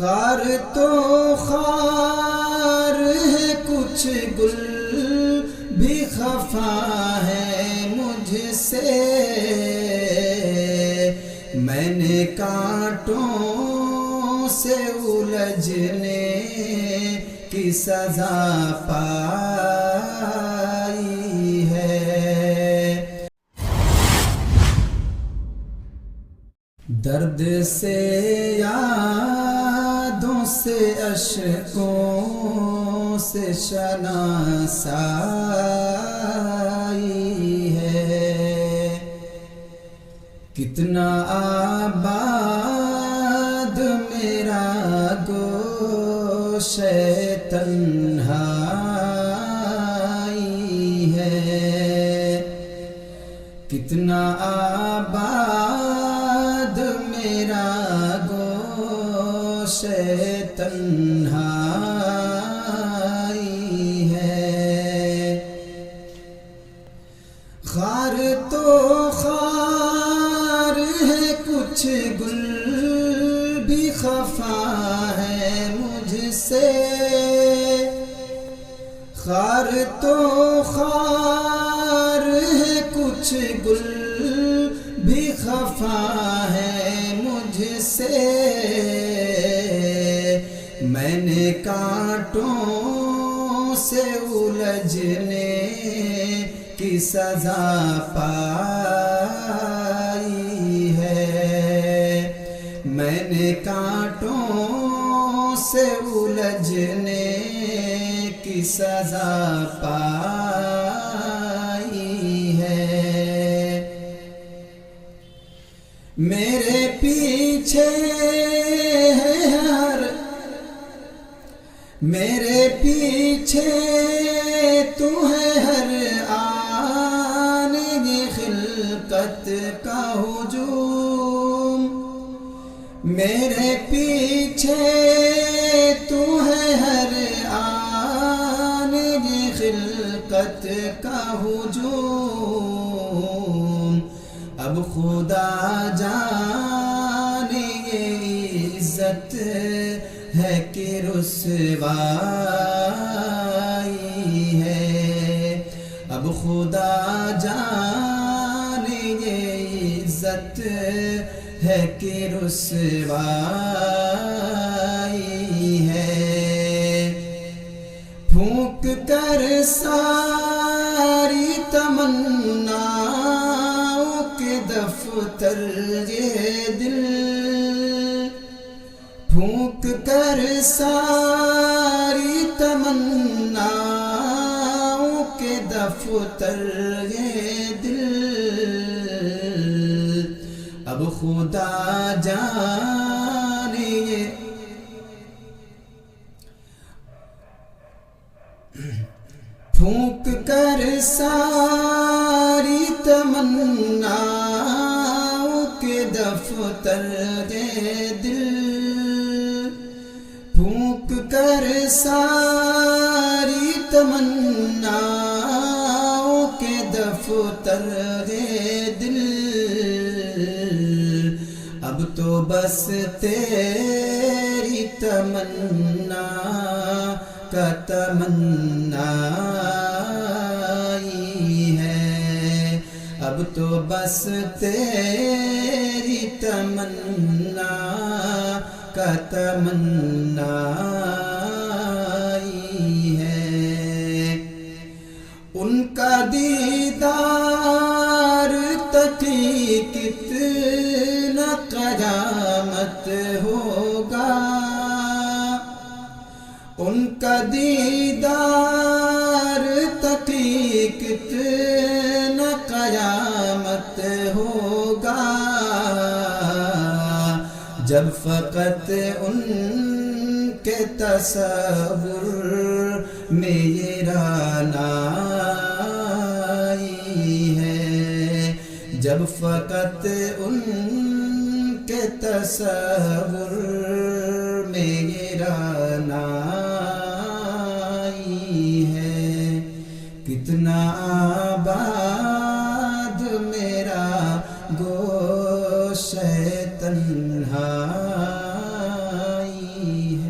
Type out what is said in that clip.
خار تو خار ہے کچھ گل بھی خفا ہے مجھ سے، میں نے کانٹوں سے الجھنے کی سزا پائی ہے۔ درد سے یادوں سے اشکوں سے شناسائی ہے، کتنا آباد میرا گوشہ تنہائی ہے، کتنا آباد میرا گوشہ تنہائی ہے۔ خار تو خار ہے کچھ گل بھی خفا ہے مجھ سے، خار تو خار ہے کچھ گل بھی خفا ہے مجھ سے، میں نے کانٹوں سے الجھنے کی سزا پائی ہے، میں نے کانٹوں سے الجھنے کی سزا پائی ہے۔ میرے پیچھے ہے میرے پیچھے تو ہے ہر آنے خلقت کا ہجوم، میرے پیچھے تو ہے ہر آنے خلقت کا ہجوم، اب خدا جانے یہ عزت ہے کہ رسوائی ہے، اب خدا جانے یہ عزت ہے کہ رسوائی ہے۔ پھونک کر ساری تمناؤں کے دفتر یہ دل، پھونک کر ساری تمناؤں کے دفتر یہ دل، اب خدا جانے پھونک کر ساری تمناؤں کے دفتر یہ دل، پھونک کر ساری تمناؤں کے دفتر یہ دل، اب تو بس تیری تمنا کا تمنائی ہے، اب تو بس تیری تمنا کا تمنائی ہے۔ ان کا دیدار تقی کتنا قیامت ہوگا، ان کا دیدار تقی کتنا قیامت ہوگا، جب فقط ان کے تصور میں یہ رعنائی ہے، جب فقط ان کے تصور